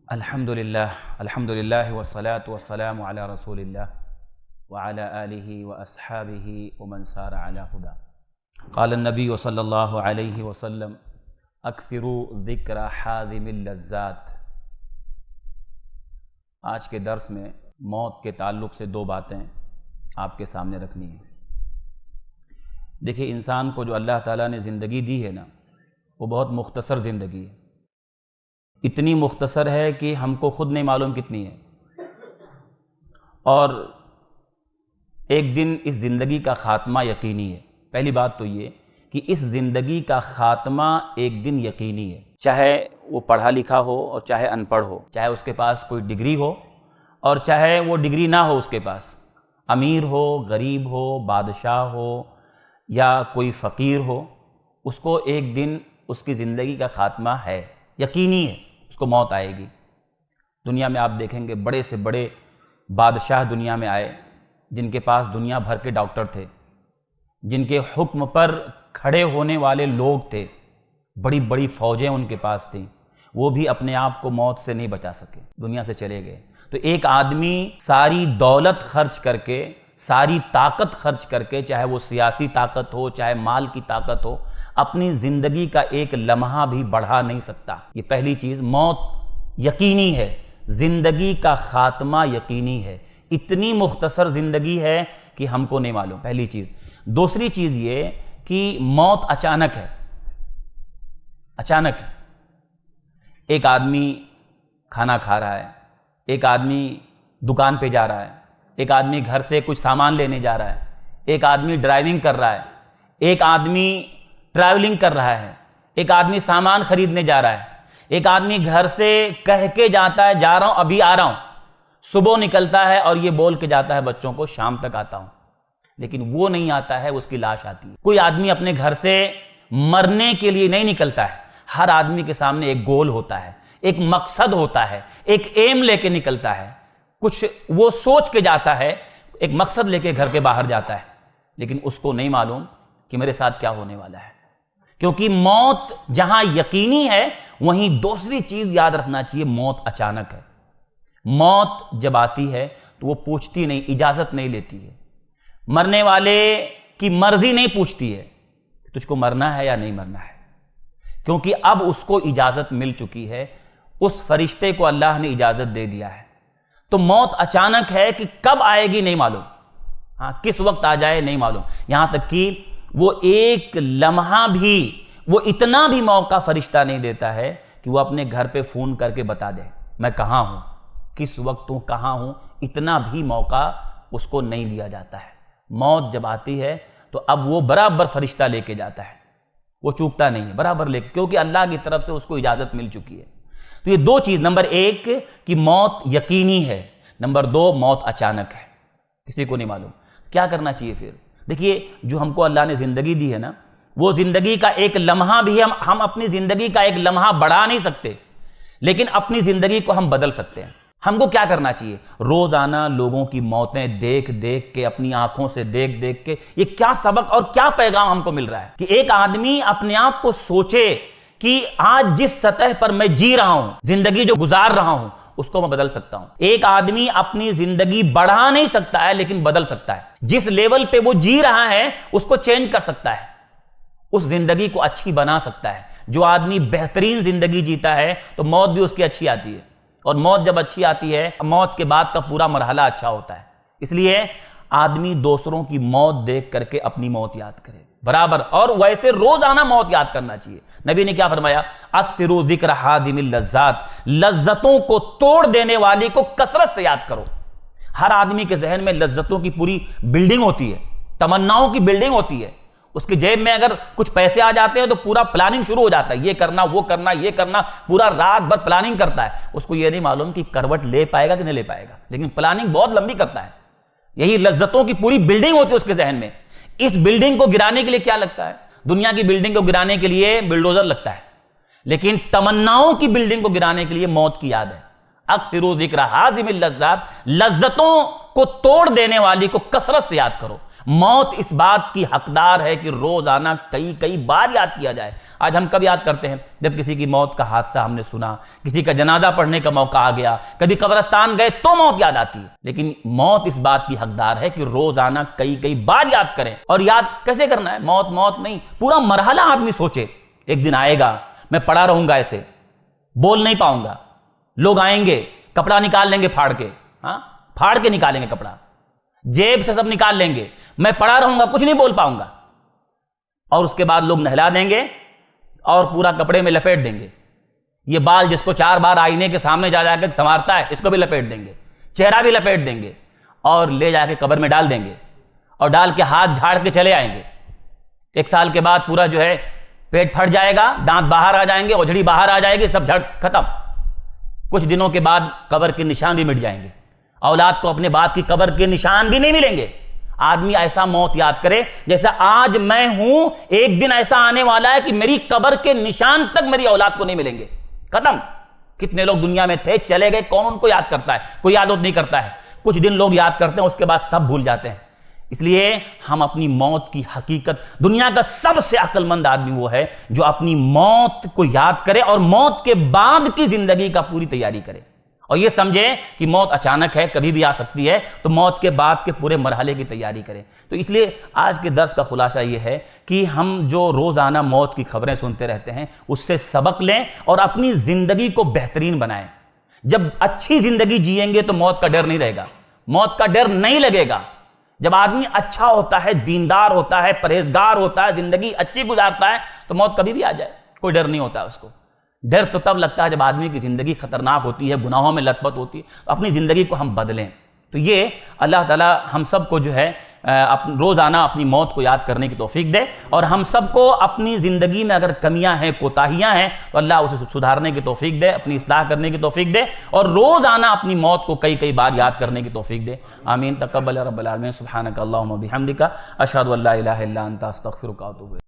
الحمدللہ والصلاة والسلام علی رسول اللہ وعلی آلہ واصحابہ ومن سار علی ہدیہ۔ قال النبی صلی اللہ علیہ وسلم اکثروا ذکر حاذم اللذات۔ آج کے درس میں موت کے تعلق سے دو باتیں آپ کے سامنے رکھنی ہیں۔ دیکھیے، انسان کو جو اللہ تعالیٰ نے زندگی دی ہے نا، وہ بہت مختصر زندگی ہے۔ اتنی مختصر ہے کہ ہم کو خود نہیں معلوم کتنی ہے، اور ایک دن اس زندگی کا خاتمہ یقینی ہے۔ پہلی بات تو یہ کہ اس زندگی کا خاتمہ ایک دن یقینی ہے، چاہے وہ پڑھا لکھا ہو اور چاہے ان پڑھ ہو، چاہے اس کے پاس کوئی ڈگری ہو اور چاہے وہ ڈگری نہ ہو، اس کے پاس امیر ہو، غریب ہو، بادشاہ ہو یا کوئی فقیر ہو، اس کو ایک دن اس کی زندگی کا خاتمہ ہے، یقینی ہے، اس کو موت آئے گی۔ دنیا میں آپ دیکھیں گے بڑے سے بڑے بادشاہ دنیا میں آئے، جن کے پاس دنیا بھر کے ڈاکٹر تھے، جن کے حکم پر کھڑے ہونے والے لوگ تھے، بڑی بڑی فوجیں ان کے پاس تھیں، وہ بھی اپنے آپ کو موت سے نہیں بچا سکے، دنیا سے چلے گئے۔ تو ایک آدمی ساری دولت خرچ کر کے، ساری طاقت خرچ کر کے، چاہے وہ سیاسی طاقت ہو، چاہے مال کی طاقت ہو، اپنی زندگی کا ایک لمحہ بھی بڑھا نہیں سکتا۔ یہ پہلی چیز، موت یقینی ہے، زندگی کا خاتمہ یقینی ہے۔ اتنی مختصر زندگی ہے کہ ہم کو نہیں معلوم، پہلی چیز۔ دوسری چیز یہ کہ موت اچانک ہے، اچانک ہے۔ ایک آدمی کھانا کھا رہا ہے، ایک آدمی دکان پہ جا رہا ہے، ایک آدمی گھر سے کچھ سامان لینے جا رہا ہے، ایک آدمی ڈرائیونگ کر رہا ہے، ایک آدمی ٹریولنگ کر رہا ہے، ایک آدمی سامان خریدنے جا رہا ہے، ایک آدمی گھر سے کہہ کے جاتا ہے جا رہا ہوں، ابھی آ رہا ہوں، صبح نکلتا ہے اور یہ بول کے جاتا ہے بچوں کو شام تک آتا ہوں، لیکن وہ نہیں آتا ہے، اس کی لاش آتی ہے۔ کوئی آدمی اپنے گھر سے مرنے کے لیے نہیں نکلتا ہے، ہر آدمی کے سامنے ایک گول ہوتا ہے، ایک مقصد ہوتا ہے، ایک ایم لے کے نکلتا ہے، کچھ وہ سوچ کے جاتا ہے، ایک مقصد لے کے گھر کے باہر جاتا ہے، لیکن اس کو نہیں معلوم کہ میرے ساتھ کیا ہونے والا ہے۔ کیونکہ موت جہاں یقینی ہے، وہیں دوسری چیز یاد رکھنا چاہیے، موت اچانک ہے۔ موت جب آتی ہے تو وہ پوچھتی نہیں، اجازت نہیں لیتی ہے۔ مرنے والے کی مرضی نہیں پوچھتی ہے تجھ کو مرنا ہے یا نہیں مرنا ہے، کیونکہ اب اس کو اجازت مل چکی ہے، اس فرشتے کو اللہ نے اجازت دے دیا ہے۔ تو موت اچانک ہے کہ کب آئے گی نہیں معلوم، ہاں کس وقت آ جائے نہیں معلوم۔ یہاں تک کہ وہ ایک لمحہ بھی، وہ اتنا بھی موقع فرشتہ نہیں دیتا ہے کہ وہ اپنے گھر پہ فون کر کے بتا دے میں کہاں ہوں، کس وقت ہوں، کہاں ہوں، اتنا بھی موقع اس کو نہیں دیا جاتا ہے۔ موت جب آتی ہے تو اب وہ برابر فرشتہ لے کے جاتا ہے، وہ چوکتا نہیں ہے، برابر لے کے، کیونکہ اللہ کی طرف سے اس کو اجازت مل چکی ہے۔ تو یہ دو چیز، نمبر ایک کہ موت یقینی ہے، نمبر دو موت اچانک ہے، کسی کو نہیں معلوم۔ کیا کرنا چاہیے پھر؟ دیکھیے، جو ہم کو اللہ نے زندگی دی ہے نا، وہ زندگی کا ایک لمحہ بھی ہم اپنی زندگی کا ایک لمحہ بڑھا نہیں سکتے، لیکن اپنی زندگی کو ہم بدل سکتے ہیں۔ ہم کو کیا کرنا چاہیے؟ روزانہ لوگوں کی موتیں دیکھ دیکھ کے، اپنی آنکھوں سے دیکھ دیکھ کے، یہ کیا سبق اور کیا پیغام ہم کو مل رہا ہے کہ ایک آدمی اپنے آپ کو سوچے کہ آج جس سطح پر میں جی رہا ہوں، زندگی جو گزار رہا ہوں، اس کو میں بدل سکتا ہوں۔ ایک آدمی اپنی زندگی بڑھا نہیں سکتا ہے، لیکن بدل سکتا ہے۔ جس لیول پہ وہ جی رہا ہے اس کو چینج کر سکتا ہے، اس زندگی کو اچھی بنا سکتا ہے۔ جو آدمی بہترین زندگی جیتا ہے تو موت بھی اس کی اچھی آتی ہے، اور موت جب اچھی آتی ہے، موت کے بعد کا پورا مرحلہ اچھا ہوتا ہے۔ اس لیے آدمی دوسروں کی موت دیکھ کر کے اپنی موت یاد کرے برابر، اور ویسے روزانہ موت یاد کرنا چاہیے۔ نبی نے کیا فرمایا؟ اکثروا ذکر حادم اللذات، لذتوں کو توڑ دینے والی کو کثرت سے یاد کرو۔ ہر آدمی کے ذہن میں لذتوں کی پوری بلڈنگ ہوتی ہے، تمناؤں کی بلڈنگ ہوتی ہے۔ اس کے جیب میں اگر کچھ پیسے آ جاتے ہیں تو پورا پلاننگ شروع ہو جاتا ہے، یہ کرنا، وہ کرنا، یہ کرنا، پورا رات بھر پلاننگ کرتا ہے۔ اس کو یہ نہیں معلوم کہ کروٹ لے پائے گا کہ نہیں لے پائے گا، لیکن پلاننگ بہت لمبی کرتا ہے۔ یہی لذتوں کی پوری بلڈنگ ہوتی ہے اس کے ذہن میں۔ اس بلڈنگ کو گرانے کے لیے کیا لگتا ہے؟ دنیا کی بلڈنگ کو گرانے کے لیے بلڈوزر لگتا ہے، لیکن تمناؤں کی بلڈنگ کو گرانے کے لیے موت کی یاد ہے۔ اکثروا ذکر حاذم اللذات، لذتوں کو توڑ دینے والی کو کثرت سے یاد کرو۔ موت اس بات کی حقدار ہے کہ روزانہ کئی بار یاد کیا جائے۔ آج ہم کب یاد کرتے ہیں؟ جب کسی کی موت کا حادثہ ہم نے سنا، کسی کا جنازہ پڑھنے کا موقع آ گیا، کبھی قبرستان گئے تو موت یاد آتی ہے۔ لیکن موت اس بات کی حقدار ہے کہ روزانہ کئی بار یاد کریں۔ اور یاد کیسے کرنا ہے؟ موت نہیں، پورا مرحلہ آدمی سوچے۔ ایک دن آئے گا، میں پڑا رہوں گا، ایسے بول نہیں پاؤں گا، لوگ آئیں گے، کپڑا نکال لیں گے پھاڑ کے نکالیں گے کپڑا، جیب سے سب نکال لیں گے، میں پڑا رہوں گا، کچھ نہیں بول پاؤں گا، اور اس کے بعد لوگ نہلا دیں گے اور پورا کپڑے میں لپیٹ دیں گے۔ یہ بال جس کو 4 بار آئینے کے سامنے جا کے سنوارتا ہے، اس کو بھی لپیٹ دیں گے، چہرہ بھی لپیٹ دیں گے، اور لے جا کے قبر میں ڈال دیں گے، اور ڈال کے ہاتھ جھاڑ کے چلے آئیں گے۔ 1 سال کے بعد پورا جو ہے پیٹ پھٹ جائے گا، دانت باہر آ جائیں گے، اوجھڑی باہر آ جائے گی، سب جھڑ ختم۔ کچھ دنوں کے بعد قبر کے نشان بھی مٹ جائیں گے، اولاد کو اپنے باپ کی قبر کے نشان بھی نہیں ملیں گے۔ آدمی ایسا موت یاد کرے جیسا آج میں ہوں، ایک دن ایسا آنے والا ہے کہ میری قبر کے نشان تک میری اولاد کو نہیں ملیں گے، ختم۔ کتنے لوگ دنیا میں تھے، چلے گئے، کون ان کو یاد کرتا ہے؟ کوئی یاد نہیں کرتا ہے۔ کچھ دن لوگ یاد کرتے ہیں، اس کے بعد سب بھول جاتے ہیں۔ اس لیے ہم اپنی موت کی حقیقت، دنیا کا سب سے عقل مند آدمی وہ ہے جو اپنی موت کو یاد کرے اور موت کے بعد کی زندگی کا پوری تیاری کرے، اور یہ سمجھے کہ موت اچانک ہے، کبھی بھی آ سکتی ہے، تو موت کے بعد کے پورے مرحلے کی تیاری کریں۔ تو اس لیے آج کے درس کا خلاصہ یہ ہے کہ ہم جو روزانہ موت کی خبریں سنتے رہتے ہیں، اس سے سبق لیں اور اپنی زندگی کو بہترین بنائیں۔ جب اچھی زندگی جئیں گے تو موت کا ڈر نہیں رہے گا، موت کا ڈر نہیں لگے گا۔ جب آدمی اچھا ہوتا ہے، دیندار ہوتا ہے، پرہیزگار ہوتا ہے، زندگی اچھی گزارتا ہے، تو موت کبھی بھی آ جائے کوئی ڈر نہیں ہوتا اس کو۔ ڈر تو تب لگتا ہے جب آدمی کی زندگی خطرناک ہوتی ہے، گناہوں میں لت پت ہوتی ہے۔ تو اپنی زندگی کو ہم بدلیں۔ تو یہ اللہ تعالی ہم سب کو جو ہے روزانہ اپنی موت کو یاد کرنے کی توفیق دے، اور ہم سب کو اپنی زندگی میں اگر کمیاں ہیں، کوتاہیاں ہیں، تو اللہ اسے سدھارنے کی توفیق دے، اپنی اصلاح کرنے کی توفیق دے، اور روزانہ اپنی موت کو کئی بار یاد کرنے کی توفیق دے۔ آمین۔ تقبل رب العالمین۔ سبحانک اللہم و بحمدک، اشہد ان لا الہ الا انت، استغفرک و اتوب الیک۔